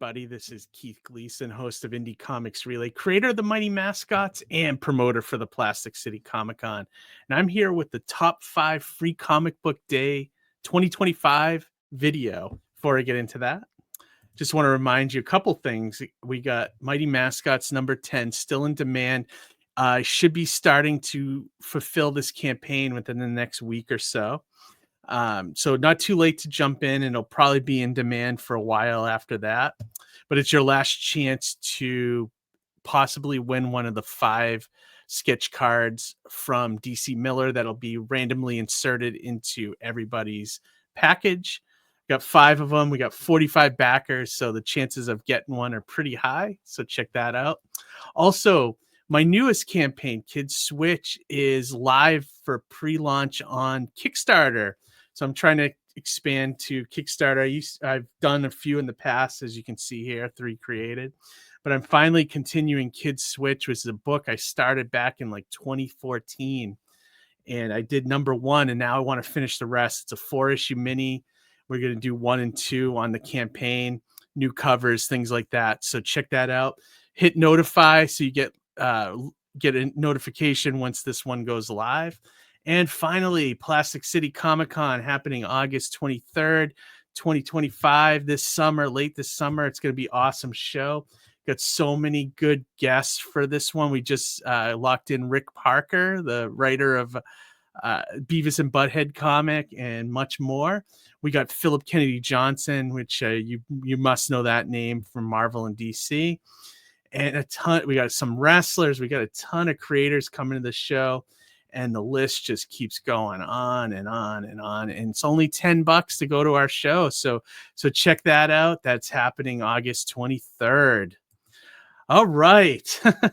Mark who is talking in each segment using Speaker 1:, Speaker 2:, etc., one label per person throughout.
Speaker 1: everybody. This is Keith Gleason, host of Indie Comics Relay, creator of the Mighty Mascots, and promoter for the Plastic City Comic Con. And I'm here with the top 5 free comic book day 2025 video. Before I get into that, just want to remind you a couple things. We got Mighty Mascots number 10 still in demand. Should be starting to fulfill this campaign within the next week or so. So not too late to jump in, and it'll probably be in demand for a while after that. But it's your last chance to possibly win one of the 5 sketch cards from DC Miller that'll be randomly inserted into everybody's package. We got 5 of them. We got 45 backers, so the chances of getting one are pretty high. So check that out. Also, my newest campaign, Kids Switch, is live for pre-launch on Kickstarter. So I'm trying to expand to Kickstarter. I've done a few in the past, as you can see here, 3 created. But I'm finally continuing Kids Switch, which is a book I started back in like 2014. And I did number 1, and now I want to finish the rest. It's a 4-issue mini. We're going to do 1 and 2 on the campaign, new covers, things like that. So check that out. Hit notify so you get a notification once this one goes live. And finally, PlasticCityComicCon happening August 23rd, 2025, this summer, late this summer. It's going to be an awesome show. Got so many good guests for this one. We just locked in Rick Parker, the writer of Beavis and Butthead comic, and much more. We got Philip Kennedy Johnson, which you must know that name from Marvel and DC. And a ton. We got some wrestlers. We got a ton of creators coming to the show, and the list just keeps going on and on and on. And it's only $10 to go to our show, so check that out. That's happening August 23rd. All right, a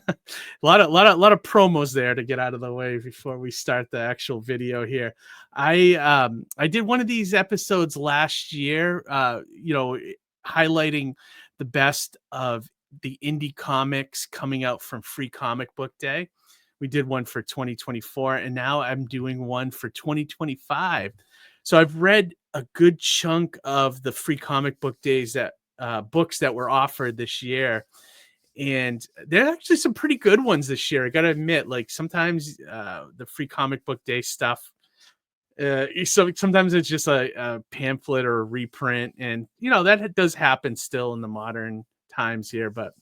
Speaker 1: lot of promos there to get out of the way before we start the actual video here. I did one of these episodes last year, highlighting the best of the indie comics coming out from Free Comic Book Day. We did one for 2024, and now I'm doing one for 2025. So I've read a good chunk of the Free Comic Book Days that books that were offered this year, and there are actually some pretty good ones this year. I got to admit, like sometimes the Free Comic Book Day stuff, sometimes it's just a pamphlet or a reprint, and that does happen still in the modern times here, but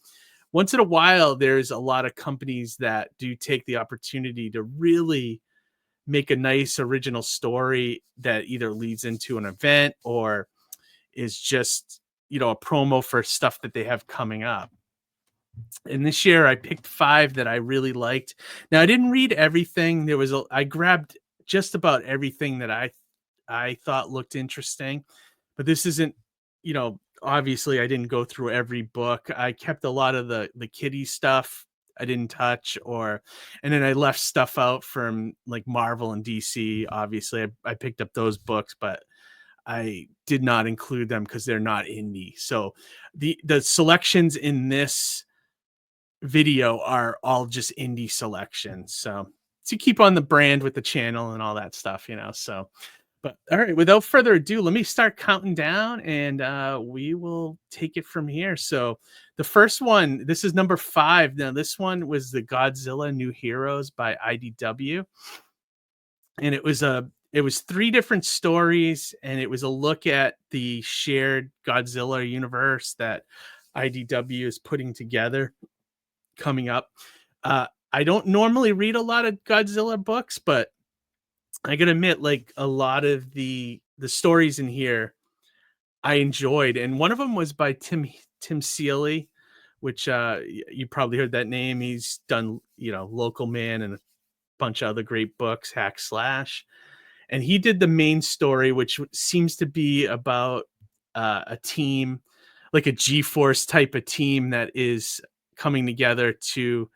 Speaker 1: once in a while there's a lot of companies that do take the opportunity to really make a nice original story that either leads into an event or is just a promo for stuff that they have coming up. And this year I picked 5 that I really liked. Now I didn't read everything. I grabbed just about everything that I thought looked interesting, but this isn't obviously I didn't go through every book. I kept a lot of the kiddie stuff I didn't touch, and then I left stuff out from like Marvel and DC. Obviously I picked up those books, but I did not include them because they're not indie. So the selections in this video are all just indie selections. So to keep on the brand with the channel and all that stuff, so. But all right, without further ado, let me start counting down, and we will take it from here. So the first one, this is number 5. Now, this one was the Godzilla New Heroes by IDW. And it was 3 different stories, and it was a look at the shared Godzilla universe that IDW is putting together coming up. I don't normally read a lot of Godzilla books, but I gotta admit, like a lot of the stories in here I enjoyed, and one of them was by Tim Seeley, which you probably heard that name. He's done Local Man and a bunch of other great books, Hack Slash, and he did the main story, which seems to be about a team, like a G-Force type of team that is coming together to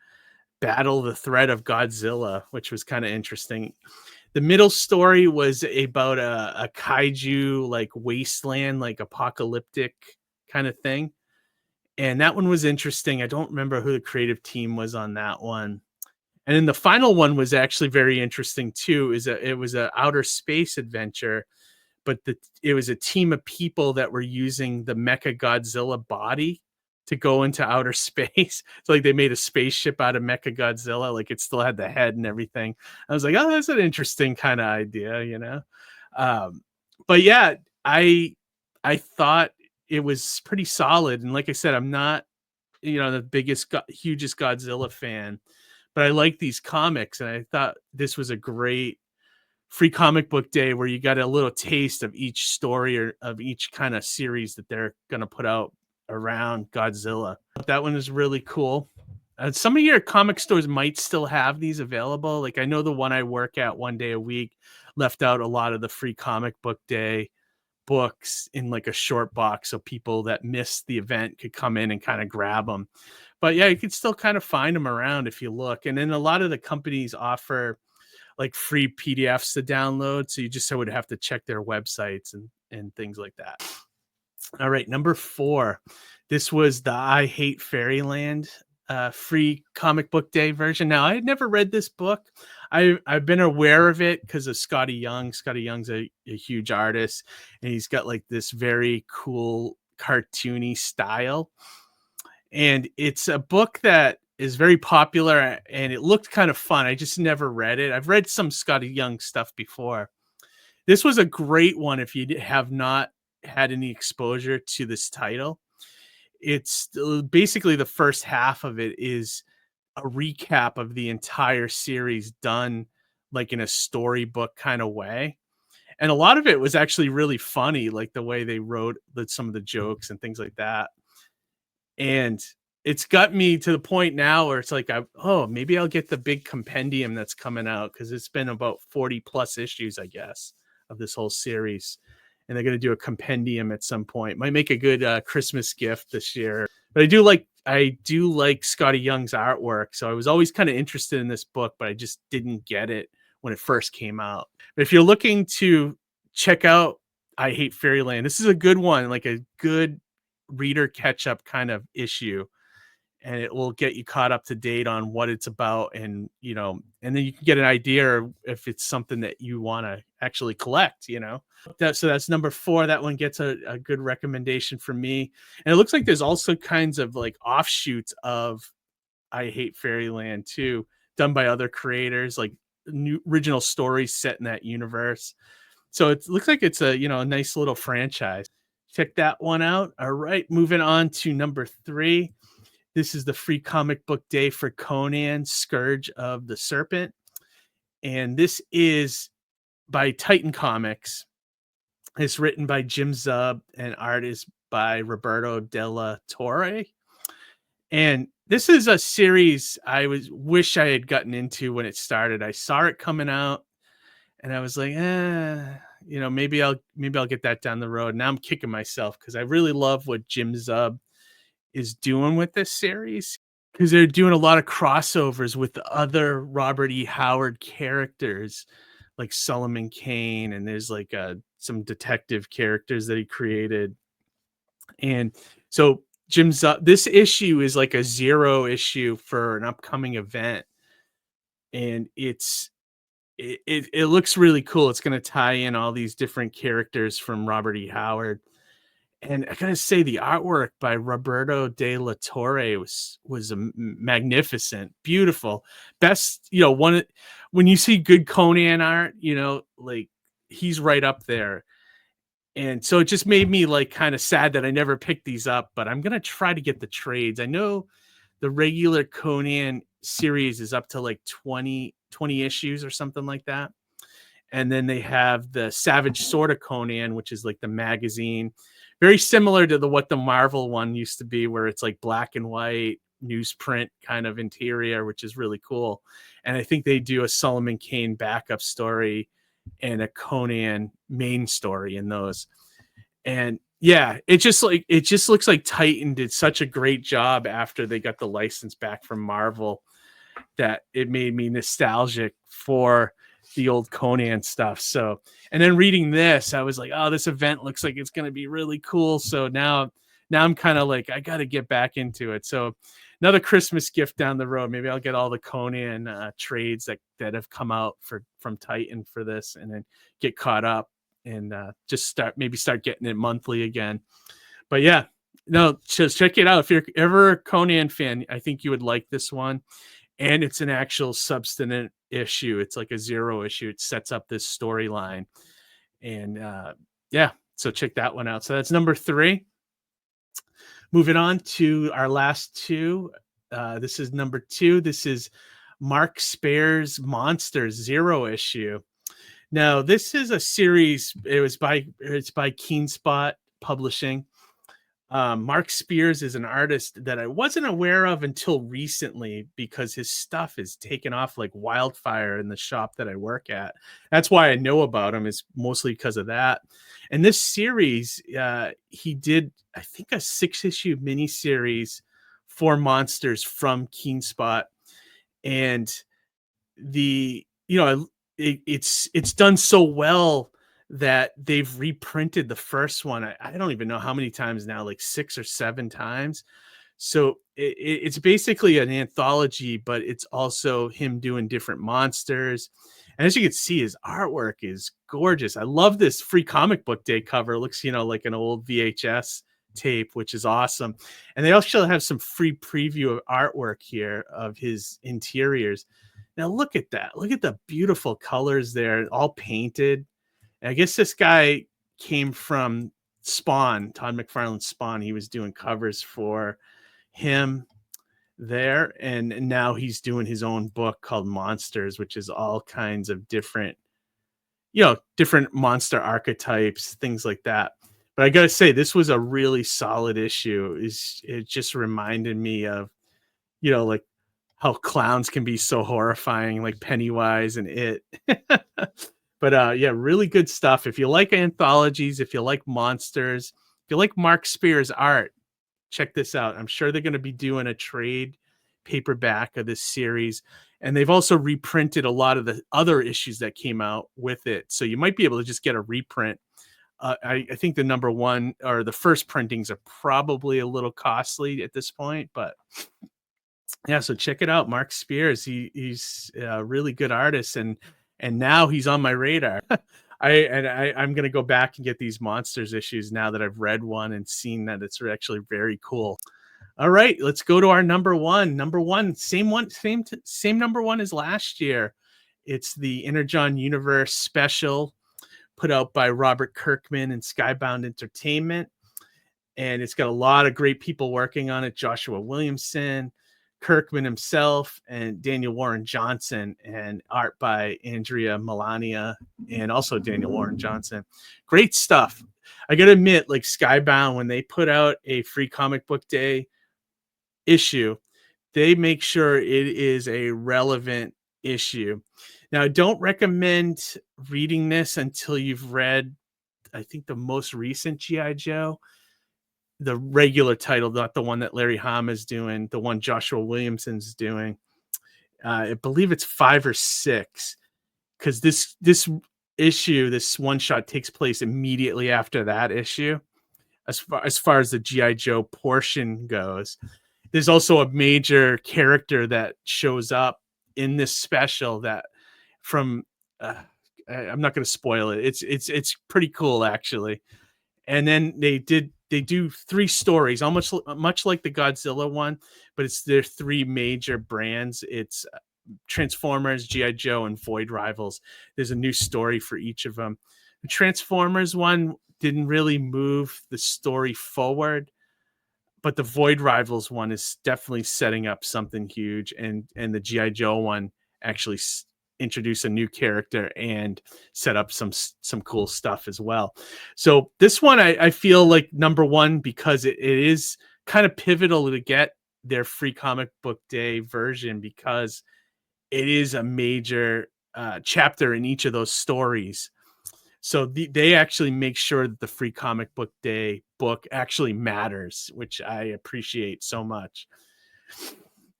Speaker 1: battle the threat of Godzilla, which was kind of interesting. The middle story was about a kaiju, like wasteland, like apocalyptic kind of thing. And that one was interesting. I don't remember who the creative team was on that one. And then the final one was actually very interesting too. It was an outer space adventure, but it was a team of people that were using the Mecha Godzilla body to go into outer space. So like they made a spaceship out of Mecha Godzilla, like it still had the head and everything. I was like, oh, that's an interesting kind of idea, you know. Um, but yeah, I thought it was pretty solid, and like I said, I'm not, you know, the hugest Godzilla fan, but I like these comics, and I thought this was a great free comic book day where you got a little taste of each story or of each kind of series that they're going to put out around Godzilla. That one is really cool. Some of your comic stores might still have these available. Like I know the one I work at one day a week left out a lot of the free comic book day books in like a short box, so people that missed the event could come in and kind of grab them. But yeah, you can still kind of find them around if you look. And then a lot of the companies offer like free PDFs to download, so you just would have to check their websites and things like that. All right, number 4. This was the I Hate Fairyland free comic book day version. Now, I had never read this book. I've been aware of it because of Scotty Young. Scotty Young's a huge artist, and he's got like this very cool cartoony style. And it's a book that is very popular, and it looked kind of fun. I just never read it. I've read some Scotty Young stuff before. This was a great one if you have not had any exposure to this title. It's basically the first half of it is a recap of the entire series done like in a storybook kind of way. And a lot of it was actually really funny, like the way they wrote some of the jokes and things like that. And it's got me to the point now where it's like, maybe I'll get the big compendium that's coming out, because it's been about 40 plus issues, I guess, of this whole series. And they're going to do a compendium at some point. Might make a good Christmas gift this year. But I do like Scotty Young's artwork. So I was always kind of interested in this book, but I just didn't get it when it first came out. But if you're looking to check out I Hate Fairyland, this is a good one, like a good reader catch-up kind of issue. And it will get you caught up to date on what it's about, and you know, and then you can get an idea if it's something that you want to actually collect, you know. So that's number 4. That one gets a good recommendation from me. And it looks like there's also kinds of like offshoots of I Hate Fairyland too, done by other creators, like new original stories set in that universe. So it looks like it's a, you know, a nice little franchise. Check that one out. All right, moving on to number 3. This is the free comic book day for Conan, Scourge of the Serpent. And this is by Titan Comics. It's written by Jim Zub and art is by Roberto Della Torre. And this is a series I wish I had gotten into when it started. I saw it coming out and I was like, you know, maybe I'll get that down the road. Now I'm kicking myself because I really love what Jim Zub is doing with this series, because they're doing a lot of crossovers with the other Robert E. Howard characters like Solomon Kane, and there's like some detective characters that he created. And so this issue is like a 0 issue for an upcoming event, and it looks really cool. It's going to tie in all these different characters from Robert E. Howard. And I gotta say, the artwork by Roberto de la Torre was magnificent, beautiful. Best, you know, when you see good Conan art, you know, like he's right up there. And so it just made me like kind of sad that I never picked these up, but I'm gonna try to get the trades. I know the regular Conan series is up to like 20 issues or something like that. And then they have the Savage Sword of Conan, which is like the magazine, very similar to what the Marvel one used to be, where it's like black and white newsprint kind of interior, which is really cool. And I think they do a Solomon Kane backup story and a Conan main story in those. And yeah, it just looks like Titan did such a great job after they got the license back from Marvel that it made me nostalgic for the old Conan stuff. So, and then reading this, I was like, oh, this event looks like it's going to be really cool. So now I'm kind of like, I got to get back into it. So another Christmas gift down the road. Maybe I'll get all the Conan trades that have come out from Titan for this, and then get caught up and just start getting it monthly again. But yeah, No, just check it out. If you're ever a Conan fan, I think you would like this one. And it's an actual substantive issue. It's like a zero issue. It sets up this storyline. And yeah, so check that one out. So that's number 3. Moving on to our last 2. This is number 2. This is Mark Spare's Monsters zero issue. Now, this is a series. It's by Keenspot Publishing. Mark Spears is an artist that I wasn't aware of until recently because his stuff is taken off like wildfire in the shop that I work at. That's why I know about him, is mostly because of that. And this series, he did, I think, a 6-issue miniseries for Monsters from Keenspot. And it's done so well that they've reprinted the first one. I don't even know how many times now, like 6 or 7 times. So it's basically an anthology, but it's also him doing different monsters. And as you can see, his artwork is gorgeous. I love this Free Comic Book Day cover. It looks, like an old VHS tape, which is awesome. And they also have some free preview of artwork here of his interiors. Now look at that. Look at the beautiful colors there, all painted. And I guess this guy came from Spawn, Todd McFarlane's Spawn. He was doing covers for him there. And now he's doing his own book called Monsters, which is all kinds of different monster archetypes, things like that. But I got to say, this was a really solid issue. It just reminded me of, like how clowns can be so horrifying, like Pennywise and It. But yeah, really good stuff. If you like anthologies, if you like monsters, if you like Mark Spears art, check this out. I'm sure they're going to be doing a trade paperback of this series. And they've also reprinted a lot of the other issues that came out with it. So you might be able to just get a reprint. I think the number 1 or the first printings are probably a little costly at this point, but yeah, so check it out. Mark Spears, he's a really good artist, and now he's on my radar. I'm going to go back and get these Monsters issues now that I've read one and seen that it's actually very cool. All right, let's go to our number 1. Number 1, same number 1 as last year. It's the Energon Universe special put out by Robert Kirkman and Skybound Entertainment. And it's got a lot of great people working on it. Joshua Williamson, Kirkman himself, and Daniel Warren Johnson, and art by Andrea Melania and also Daniel Warren Johnson. Great stuff. I gotta admit, like Skybound, when they put out a Free Comic Book Day issue, they make sure it is a relevant issue. Now, I don't recommend reading this until you've read, I think, the most recent G.I. Joe, the regular title, not the one that Larry Hama is doing, the one Joshua Williamson's doing. I believe it's 5 or 6, because this issue, this one shot, takes place immediately after that issue. As far as the G.I. Joe portion goes, there's also a major character that shows up in this special that from I'm not going to spoil it. It's pretty cool, actually. And then they do 3 stories, almost much like the Godzilla one, but it's their 3 major brands. It's Transformers, G.I. Joe, and Void Rivals. There's a new story for each of them. The Transformers one didn't really move the story forward, but the Void Rivals one is definitely setting up something huge, and the G.I. Joe one actually introduce a new character and set up some cool stuff as well. So this one, I feel like number 1, because it is kind of pivotal to get their Free Comic Book Day version, because it is a major chapter in each of those stories. So they actually make sure that the Free Comic Book Day book actually matters, which I appreciate so much.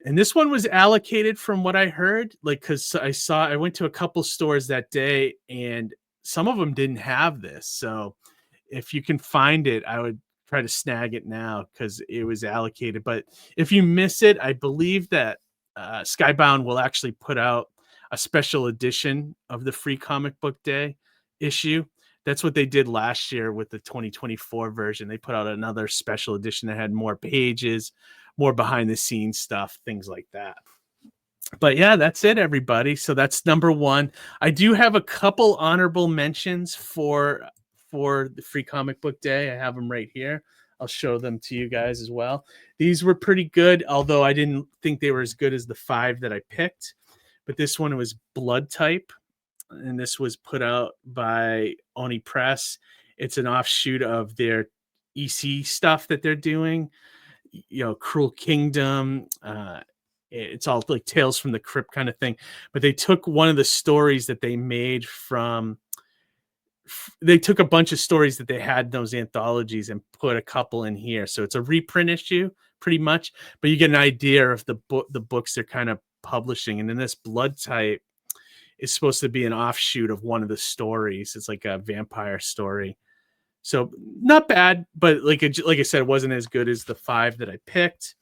Speaker 1: And this one was allocated, from what I heard, like, because I went to a couple stores that day and some of them didn't have this. So if you can find it, I would try to snag it now because it was allocated. But if you miss it, I believe that Skybound will actually put out a special edition of the Free Comic Book Day issue That's what they did last year with the 2024 version. They put out another special edition that had more pages, more behind the scenes stuff, things like that. But yeah, that's it, everybody. So that's number one. I do have a couple honorable mentions for the Free Comic Book Day. I have them right here. I'll show them to you guys as well. These were pretty good, although I didn't think they were as good as the 5 that I picked. But this one was Blood Type, and this was put out by Oni Press. It's an offshoot of their EC stuff that they're doing. You know, Cruel Kingdom. It's all like Tales from the Crypt kind of thing. But they took one of the stories that they made from. They took a bunch of stories that they had in those anthologies and put a couple in here. So it's a reprint issue, pretty much. But you get an idea of the books they're kind of publishing. And then this Blood Type is supposed to be an offshoot of one of the stories. It's like a vampire story. So not bad, but like I said, it wasn't as good as the 5 that I picked.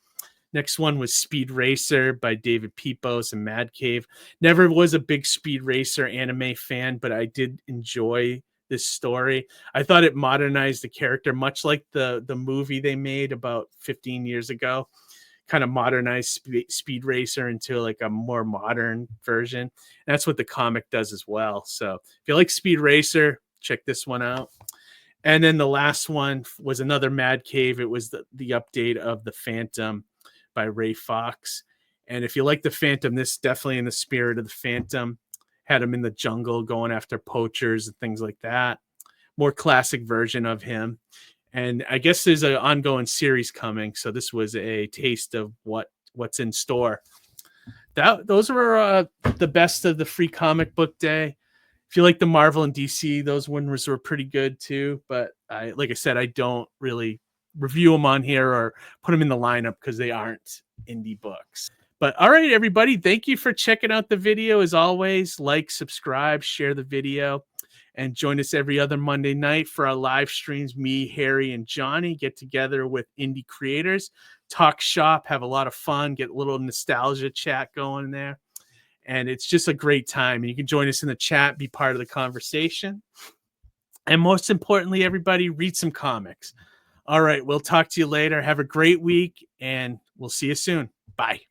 Speaker 1: Next one was Speed Racer by David Pepos and Mad Cave. Never was a big Speed Racer anime fan, but I did enjoy this story. I thought it modernized the character, much like the movie they made about 15 years ago. Kind of modernized Speed Racer into like a more modern version. And that's what the comic does as well. So if you like Speed Racer, check this one out. And then the last one was another Mad Cave. It was the update of The Phantom by Ray Fox. And if you like The Phantom, this definitely in the spirit of The Phantom. Had him in the jungle going after poachers and things like that. More classic version of him. And I guess there's an ongoing series coming. So this was a taste of what's in store. Those were the best of the Free Comic Book Day. If you like the Marvel and DC, those ones were pretty good too. But like I said, I don't really review them on here or put them in the lineup because they aren't indie books. But all right, everybody, thank you for checking out the video. As always, like, subscribe, share the video, and join us every other Monday night for our live streams. Me, Harry, and Johnny get together with indie creators, talk shop, have a lot of fun, get a little nostalgia chat going there. And it's just a great time. And you can join us in the chat, be part of the conversation. And most importantly, everybody, read some comics. All right, we'll talk to you later. Have a great week, and we'll see you soon. Bye.